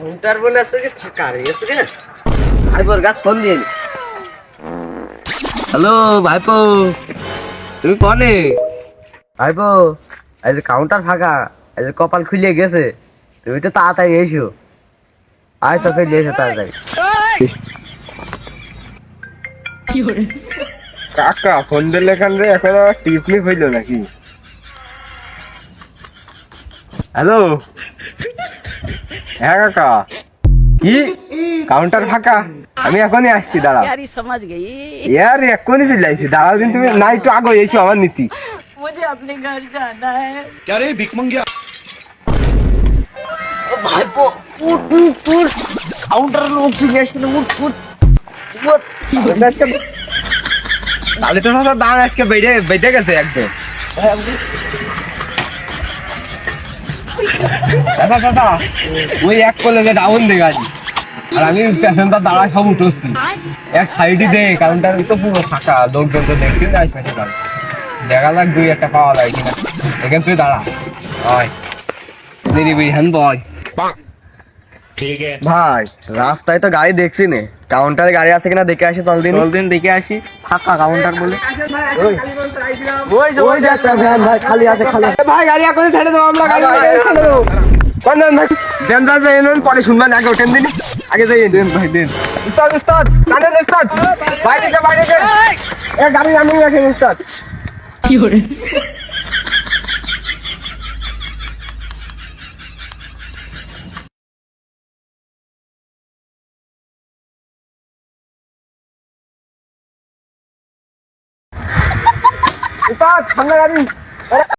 Counter বলে আছে যে ফাঁকা রে আছে রে ভাইপোর গাছ ফোন দিয়ে নি হ্যালো ভাইপো তুমি কনে ভাইপো এই যে কাউন্টার ফাঁকা এই যে কপাল খুলে গেছে তুমি তো তাড়াতাড়ি এসো আচ্ছা চলে এসো তাড়াতাড়ি কাকা ফোন দিলে এখান রে এখন টিপনি হইল নাকি? হ্যালো হ্যাঁ কাকা, কি কাউন্টার ফাঁকা? আমি এখনই আসছি, দাঁড়াও। ইয়ার এখনই চলে আসছি, দাঁড়াও দিন তুমি, না একটু আগে এসো, আমার নীতি। मुझे अपने घर जाना है। क्या रे भिक मंगिया? ভাইপো উঠ উঠ উঠ কাউন্টার লোক চলে আসলো উঠ উঠ উঠ তাহলে তো দাদা দাম আজকে বেড়ে বেড়ে গেছে একদম। দাদা দাদা ওই এক কলেজে ডাউন দে গাড়ি, আর আমি প্যাসেঞ্জার দাঁড়ায় সব উঠছি এক সাইডে দে, কাউন্টার তো পুরো ফাঁকা, লোকজন তো দেখতে যাই পেটে গাড়ি দেখা যাক দুই একটা পাওয়া যায় কিনা। এখান তুই দাঁড়া হয় নিরিবি হ্যান বয়। ठीक है। ভাই রাস্তায় তো গাড়ি দেখছি নে, কাউন্টারে গাড়ি আছে কিনা দেখে আসি, চল দিন দেখে আসি। ফাঁকা কাউন্টার বলে ওই যে ওই যে একটা ভ্যান ভাই খালি আছে খালি। ভাই গাড়ি এখনই ছেড়ে দেবো, আমরা গাড়ি ছেড়ে দেবো। কন্দন ভাই দেন যা যাই নেন, পরে শুনবেন, আগে ওঠেন দিন, আগে যাই দেন ভাই দেন। উস্তাদ উস্তাদ কানেন উস্তাদ, বাইরে যা এ গাড়ি নামিয়ে রাখেন উস্তাদ। কি হরে উস্তাদ সামনে গাড়ি।